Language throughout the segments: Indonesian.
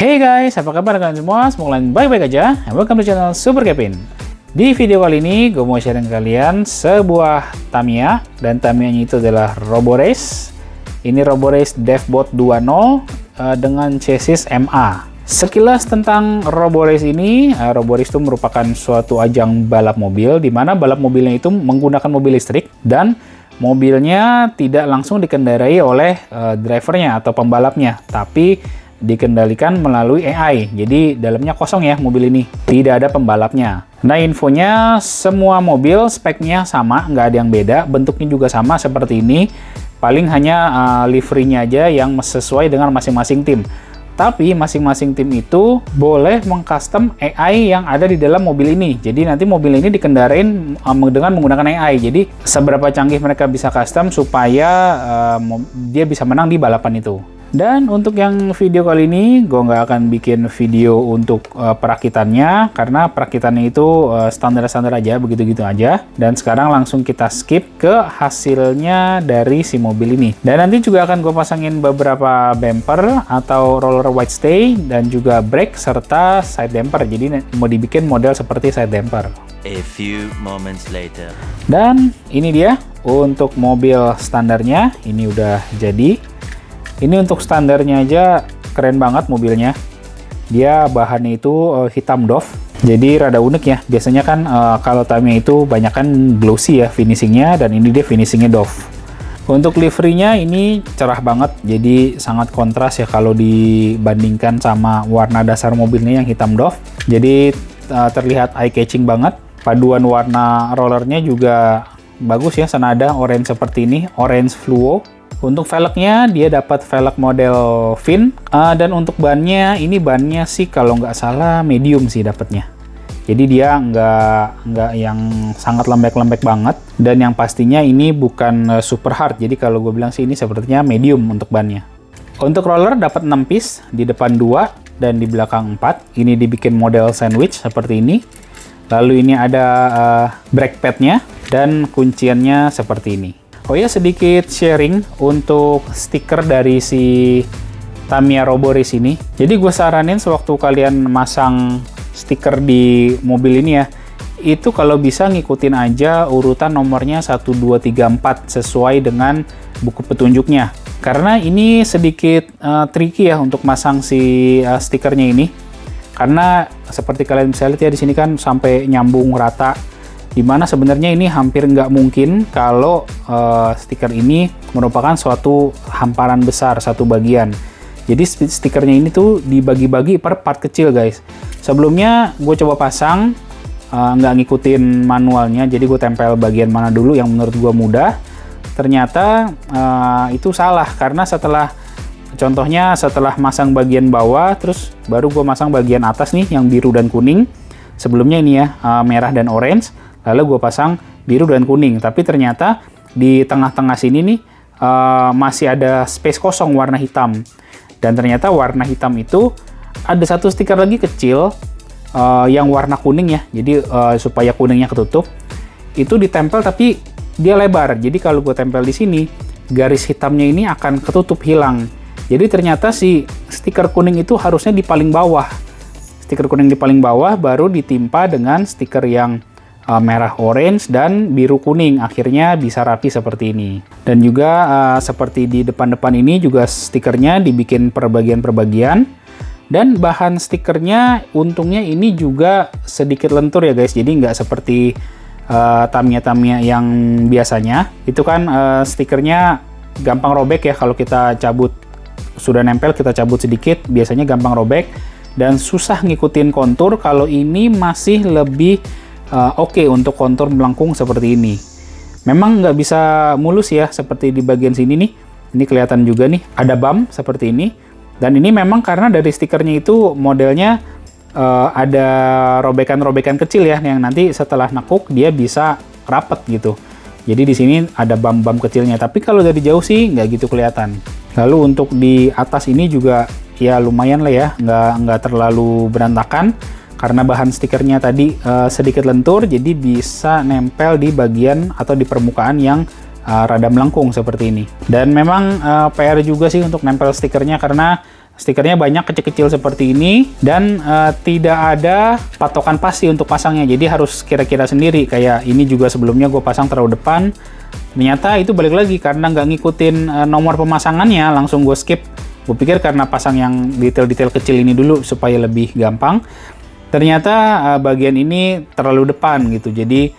Hey guys, apa kabar kalian semua? Semoga kalian baik-baik aja. And welcome to channel Super Kevin. Di video kali ini, gue mau sharing kalian sebuah Tamiya. Dan Tamiya-nya itu adalah Roborace. Ini Roborace DevBot 2.0 dengan chassis MA. Sekilas tentang Roborace ini, Roborace itu merupakan suatu ajang balap mobil, di mana balap mobilnya itu menggunakan mobil listrik, dan mobilnya tidak langsung dikendarai oleh drivernya atau pembalapnya, tapi dikendalikan melalui AI. Jadi dalamnya kosong ya mobil ini, tidak ada pembalapnya. Nah, infonya semua mobil speknya sama, nggak ada yang beda, bentuknya juga sama seperti ini. Paling hanya liverynya aja yang sesuai dengan masing-masing tim. Tapi masing-masing tim itu boleh mengcustom AI yang ada di dalam mobil ini. Jadi nanti mobil ini dikendarain dengan menggunakan AI. Jadi seberapa canggih mereka bisa custom supaya dia bisa menang di balapan itu. Dan untuk yang video kali ini, gue nggak akan bikin video untuk perakitannya, karena perakitannya itu standar-standar aja, begitu-gitu aja. Dan sekarang langsung kita skip ke hasilnya dari si mobil ini. Dan nanti juga akan gue pasangin beberapa bumper atau roller wide stay, dan juga brake serta side damper. Jadi mau dibikin model seperti side damper. A few moments later. Dan ini dia untuk mobil standarnya, ini udah jadi. Ini untuk standarnya aja keren banget mobilnya. Dia bahannya itu hitam doff. Jadi rada unik ya. Biasanya kan kalau Tamiya itu banyak kan glossy ya finishingnya, dan ini dia finishingnya doff. Untuk liverynya ini cerah banget. Jadi sangat kontras ya kalau dibandingkan sama warna dasar mobilnya yang hitam doff. Jadi terlihat eye catching banget. Paduan warna rollernya juga bagus ya, senada orange seperti ini, orange fluo. Untuk velgnya dia dapat velg model fin, dan untuk bannya ini bannya sih kalau nggak salah medium sih dapatnya. Jadi dia nggak yang sangat lembek-lembek banget, dan yang pastinya ini bukan super hard. Jadi kalau gue bilang sih ini sepertinya medium untuk bannya. Untuk roller dapat 6 piece, di depan 2 dan di belakang 4. Ini dibikin model sandwich seperti ini. Lalu ini ada brake padnya dan kunciannya seperti ini. Oh ya, sedikit sharing untuk stiker dari si Tamiya Roborace ini. Jadi gue saranin sewaktu kalian masang stiker di mobil ini ya, itu kalau bisa ngikutin aja urutan nomornya 1, 2, 3, 4 sesuai dengan buku petunjuknya. Karena ini sedikit tricky ya untuk masang si stikernya ini. Karena seperti kalian bisa lihat ya di sini kan sampai nyambung rata. Dimana sebenarnya ini hampir nggak mungkin kalau stiker ini merupakan suatu hamparan besar, satu bagian. Jadi stikernya ini tuh dibagi-bagi per part kecil guys. Sebelumnya gue coba pasang, nggak ngikutin manualnya, jadi gue tempel bagian mana dulu yang menurut gue mudah. Ternyata itu salah, karena contohnya setelah masang bagian bawah, terus baru gue masang bagian atas nih yang biru dan kuning. Sebelumnya ini ya merah dan orange. Lalu gue pasang biru dan kuning, tapi ternyata di tengah-tengah sini nih masih ada space kosong warna hitam. Dan ternyata warna hitam itu ada satu stiker lagi kecil yang warna kuning ya. Jadi supaya kuningnya ketutup, itu ditempel tapi dia lebar. Jadi kalau gue tempel di sini, garis hitamnya ini akan ketutup hilang. Jadi ternyata si stiker kuning itu harusnya di paling bawah. Stiker kuning di paling bawah baru ditimpa dengan stiker yang merah orange dan biru kuning, akhirnya bisa rapi seperti ini. Dan juga seperti di depan-depan ini juga stikernya dibikin per bagian, dan bahan stikernya untungnya ini juga sedikit lentur ya guys. Jadi nggak seperti Tamiya yang biasanya itu kan stikernya gampang robek ya. Kalau kita cabut, sudah nempel kita cabut sedikit biasanya gampang robek dan susah ngikutin kontur. Kalau ini masih lebih oke untuk kontur melengkung seperti ini. Memang nggak bisa mulus ya, seperti di bagian sini nih. Ini kelihatan juga nih, ada bump seperti ini. Dan ini memang karena dari stikernya itu modelnya ada robekan-robekan kecil ya, yang nanti setelah nekuk dia bisa rapet gitu. Jadi di sini ada bump-bump kecilnya, tapi kalau dari jauh sih nggak gitu kelihatan. Lalu untuk di atas ini juga ya lumayan lah ya, nggak terlalu berantakan. Karena bahan stikernya tadi sedikit lentur, jadi bisa nempel di bagian atau di permukaan yang rada melengkung seperti ini. Dan memang PR juga sih untuk nempel stikernya, karena Stikernya banyak kecil-kecil seperti ini, dan tidak ada patokan pasti untuk pasangnya, jadi harus kira-kira sendiri. Kayak ini juga sebelumnya gue pasang terlalu depan, ternyata itu balik lagi karena nggak ngikutin nomor pemasangannya, langsung gue skip. Gue pikir karena pasang yang detail-detail kecil ini dulu supaya lebih gampang, ternyata bagian ini terlalu depan gitu. Jadi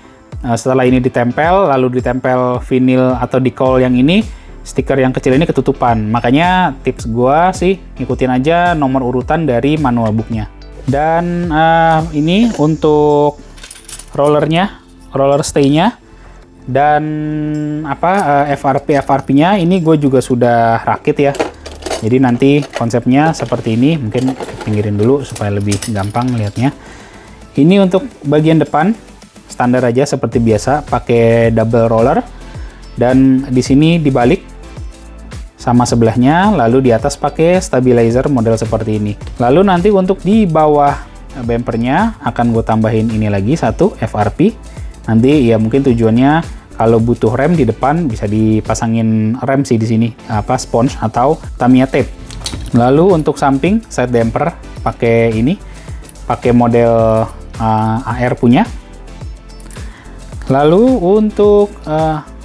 setelah ini ditempel, lalu ditempel vinil atau decal yang ini, stiker yang kecil ini ketutupan. Makanya tips gua sih ngikutin aja nomor urutan dari manual booknya. Dan ini untuk rollernya, roller stay-nya, dan FRP-nya ini gue juga sudah rakit ya. Jadi nanti konsepnya seperti ini, mungkin pinggirin dulu supaya lebih gampang lihatnya. Ini untuk bagian depan standar aja seperti biasa, pakai double roller, dan di sini dibalik sama sebelahnya, lalu di atas pakai stabilizer model seperti ini. Lalu nanti untuk di bawah bumpernya akan gue tambahin ini lagi satu FRP. Nanti ya mungkin tujuannya kalau butuh rem di depan bisa dipasangin rem sih di sini, sponge atau Tamiya tape. Lalu untuk samping side damper pakai ini, pakai model AR punya. Lalu untuk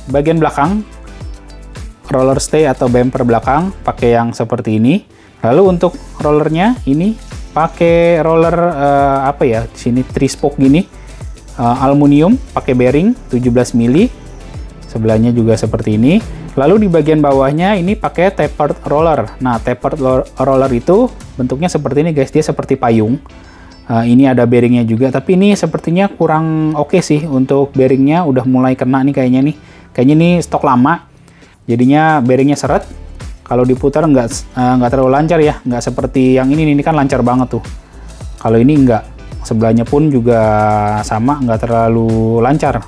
bagian belakang roller stay atau bumper belakang pakai yang seperti ini. Lalu untuk rollernya ini pakai roller di sini 3 spoke gini, aluminium, pakai bearing 17 mili. Sebelahnya juga seperti ini. Lalu di bagian bawahnya ini pakai tapered roller. Nah, tapered roller itu bentuknya seperti ini guys, dia seperti payung. Ini ada bearingnya juga, tapi ini sepertinya kurang oke sih untuk bearingnya, udah mulai kena nih kayaknya nih. Kayaknya ini stok lama. Jadinya bearingnya seret, kalau diputar nggak terlalu lancar ya, nggak seperti yang ini kan lancar banget tuh. Kalau ini nggak, sebelahnya pun juga sama, nggak terlalu lancar.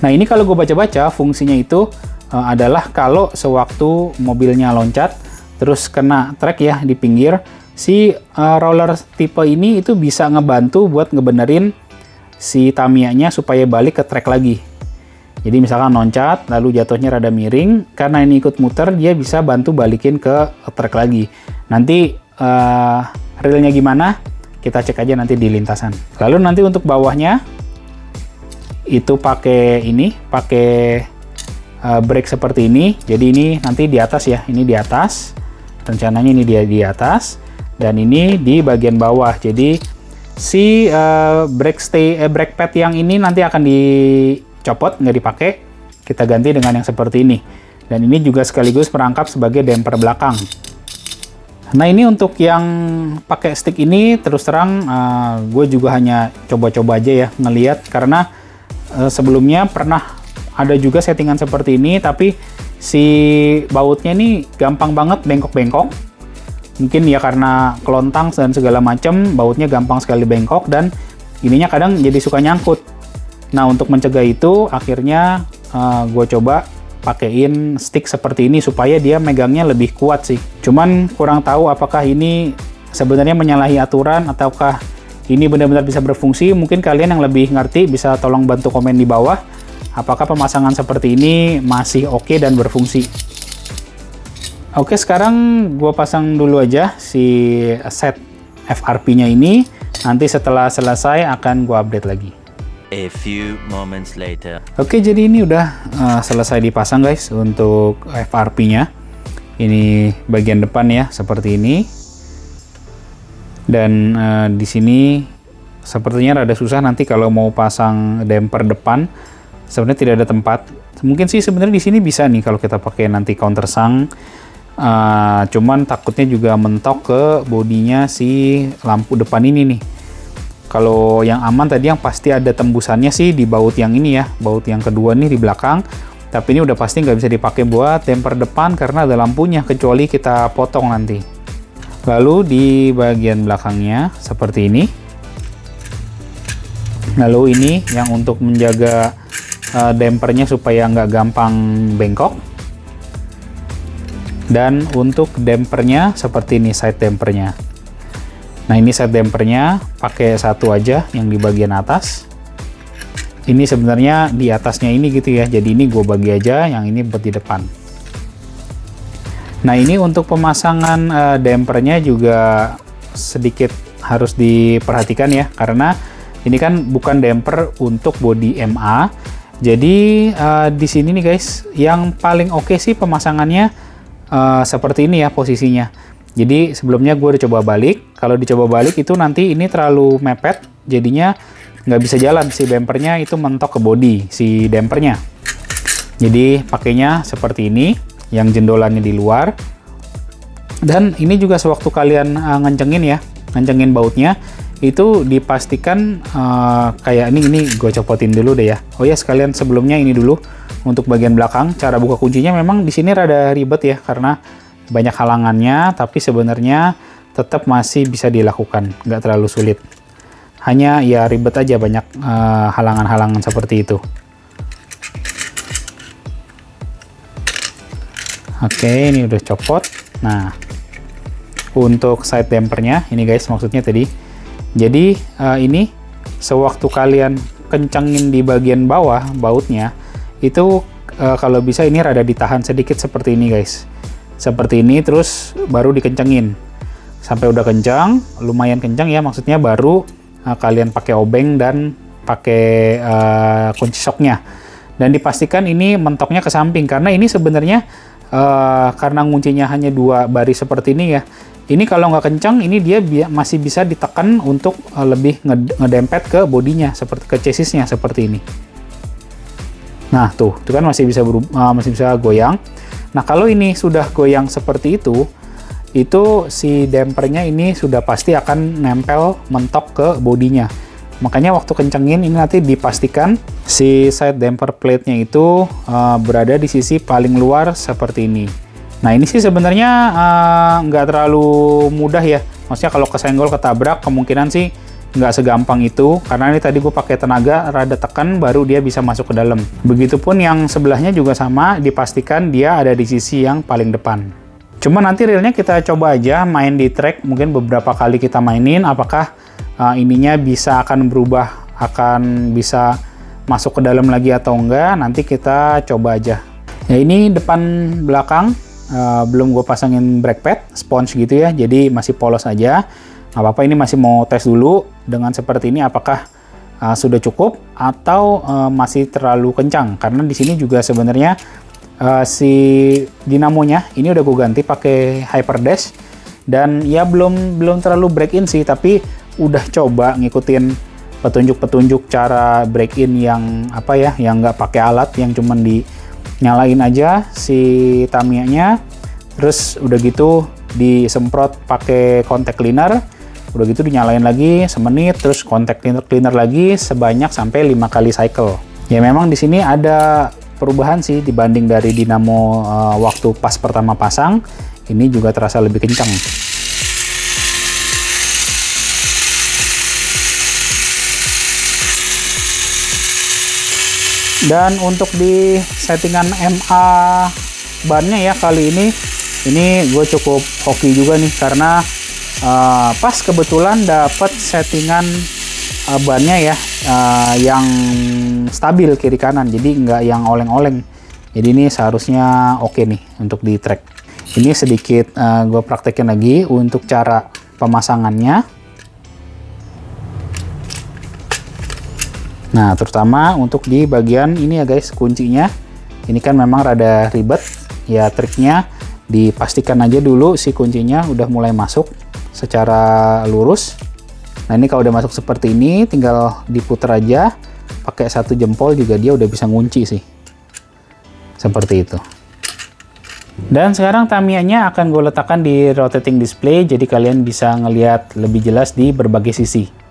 Nah ini kalau gue baca-baca fungsinya itu adalah kalau sewaktu mobilnya loncat, terus kena trek ya di pinggir, si roller tipe ini itu bisa ngebantu buat ngebenerin si Tamiya-nya supaya balik ke trek lagi. Jadi misalkan loncat, lalu jatuhnya rada miring, karena ini ikut muter, dia bisa bantu balikin ke trek lagi. Nanti realnya gimana, kita cek aja nanti di lintasan. Lalu nanti untuk bawahnya, itu pakai brake seperti ini. Jadi ini nanti di atas ya, ini di atas. Rencananya ini dia di atas, dan ini di bagian bawah. Jadi si brake pad yang ini nanti akan dicopot, nggak dipakai, kita ganti dengan yang seperti ini. Dan ini juga sekaligus merangkap sebagai damper belakang. Nah ini untuk yang pakai stick ini, terus terang gue juga hanya coba-coba aja ya ngeliat, karena sebelumnya pernah ada juga settingan seperti ini, tapi si bautnya ini gampang banget bengkok-bengkok. Mungkin ya karena kelontang dan segala macam, bautnya gampang sekali bengkok, dan ininya kadang jadi suka nyangkut. Nah untuk mencegah itu akhirnya gue coba pakein stick seperti ini supaya dia megangnya lebih kuat sih. Cuman kurang tahu apakah ini sebenarnya menyalahi aturan ataukah ini benar-benar bisa berfungsi. Mungkin kalian yang lebih ngerti bisa tolong bantu komen di bawah apakah pemasangan seperti ini masih oke dan berfungsi. Oke, sekarang gue pasang dulu aja si set FRP-nya ini. Nanti setelah selesai akan gue update lagi. A few moments later. Oke, jadi ini udah selesai dipasang guys untuk FRP-nya. Ini bagian depan ya, seperti ini. Dan di sini sepertinya rada susah nanti kalau mau pasang damper depan. Sebenarnya tidak ada tempat. Mungkin sih sebenarnya di sini bisa nih kalau kita pakai nanti countersunk. Cuman takutnya juga mentok ke bodinya si lampu depan ini nih. Kalau yang aman tadi yang pasti ada tembusannya sih di baut yang ini ya, baut yang kedua nih di belakang. Tapi ini udah pasti nggak bisa dipakai buat damper depan karena ada lampunya, kecuali kita potong nanti. Lalu di bagian belakangnya seperti ini. Lalu ini yang untuk menjaga dampernya supaya nggak gampang bengkok. Dan untuk dampernya seperti ini, side dampernya. Nah ini side dampernya pakai satu aja yang di bagian atas. Ini sebenarnya di atasnya ini gitu ya, jadi ini gue bagi aja, yang ini buat di depan. Nah, ini untuk pemasangan dampernya juga sedikit harus diperhatikan ya, karena ini kan bukan damper untuk bodi MA. Jadi di sini nih guys, yang paling oke sih pemasangannya seperti ini ya posisinya. Jadi sebelumnya gue udah coba balik. Kalau dicoba balik itu nanti ini terlalu mepet, jadinya nggak bisa jalan, si bumpernya itu mentok ke bodi si dampernya. Jadi pakainya seperti ini, yang jendolannya di luar. Dan ini juga sewaktu kalian ngencengin bautnya, itu dipastikan kayak ini gue copotin dulu deh ya. Oh ya, sekalian sebelumnya ini dulu untuk bagian belakang, cara buka kuncinya memang di sini rada ribet ya, karena banyak halangannya, tapi sebenarnya tetap masih bisa dilakukan, nggak terlalu sulit. Hanya ya ribet aja, banyak halangan-halangan seperti itu. Oke, ini udah copot. Nah, untuk side dampernya ini guys, maksudnya tadi. Jadi ini sewaktu kalian kencengin di bagian bawah bautnya, itu kalau bisa ini rada ditahan sedikit seperti ini guys. Seperti ini, terus baru dikencengin. Sampai udah kencang, lumayan kencang ya, maksudnya baru kalian pakai obeng dan pakai kunci shocknya. Dan dipastikan ini mentoknya ke samping, karena ini sebenarnya karena nguncinya hanya 2 baris seperti ini ya, ini kalau nggak kencang ini dia masih bisa ditekan untuk lebih ngedempet ke bodinya, seperti ke chassisnya seperti ini. Nah tuh kan masih bisa goyang. Nah kalau ini sudah goyang seperti itu si dampernya ini sudah pasti akan nempel mentok ke bodinya. Makanya waktu kencengin ini nanti dipastikan si side damper plate-nya itu berada di sisi paling luar seperti ini. Nah ini sih sebenarnya nggak terlalu mudah ya. Maksudnya kalau kesenggol ketabrak kemungkinan sih nggak segampang itu. Karena ini tadi gue pakai tenaga rada tekan baru dia bisa masuk ke dalam. Begitupun yang sebelahnya juga sama, dipastikan dia ada di sisi yang paling depan. Cuma nanti realnya kita coba aja main di track, mungkin beberapa kali kita mainin apakah ininya akan berubah, akan bisa masuk ke dalam lagi atau enggak, nanti kita coba aja. Ya ini depan belakang belum gue pasangin brake pad, sponge gitu ya, jadi masih polos aja. Nggak apa-apa, ini masih mau tes dulu dengan seperti ini apakah sudah cukup atau masih terlalu kencang, karena di sini juga sebenarnya si dinamonya ini udah gue ganti pakai Hyperdash, dan ya belum terlalu break in sih, tapi udah coba ngikutin petunjuk-petunjuk cara break in yang yang nggak pakai alat, yang cuman dinyalain aja si Tamiya-nya, terus udah gitu disemprot pakai contact cleaner, udah gitu dinyalain lagi semenit, terus contact cleaner lagi sebanyak sampai 5 kali cycle. Ya memang di sini ada perubahan sih dibanding dari dinamo waktu pas pertama pasang, ini juga terasa lebih kencang. Dan untuk di settingan MA bannya ya kali ini gue cukup hoki juga nih, karena pas kebetulan dapat settingan bannya ya yang stabil kiri kanan, jadi nggak yang oleng-oleng. Jadi ini seharusnya oke nih untuk di track. Ini sedikit gue praktekin lagi untuk cara pemasangannya. Nah, terutama untuk di bagian ini ya guys, kuncinya. Ini kan memang rada ribet. Ya triknya dipastikan aja dulu si kuncinya udah mulai masuk secara lurus. Nah, ini kalau udah masuk seperti ini, tinggal diputar aja. Pakai 1 jempol juga dia udah bisa ngunci sih. Seperti itu. Dan sekarang Tamiya-nya akan gue letakkan di rotating display, jadi kalian bisa ngelihat lebih jelas di berbagai sisi.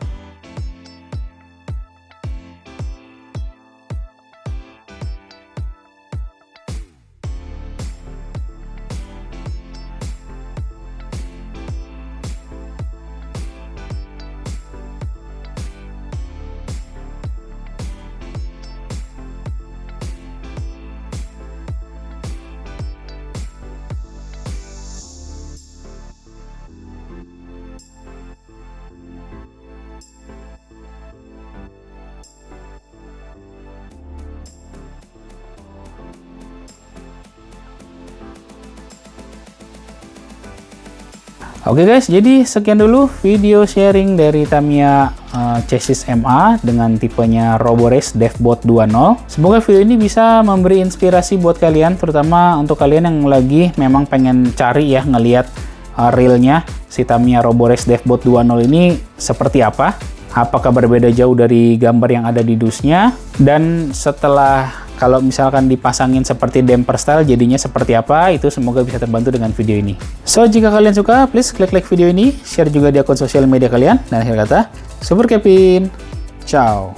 Oke guys, jadi sekian dulu video sharing dari Tamiya chassis MA dengan tipenya Robores DevBot 2.0. Semoga video ini bisa memberi inspirasi buat kalian, terutama untuk kalian yang lagi memang pengen cari ya, ngelihat realnya si Tamiya Robores DevBot 2.0 ini seperti apa. Apakah berbeda jauh dari gambar yang ada di dusnya, dan setelah kalau misalkan dipasangin seperti damper style jadinya seperti apa, itu semoga bisa terbantu dengan video ini. So, jika kalian suka, please klik like video ini, share juga di akun sosial media kalian, dan akhir kata, Super Kevin, ciao.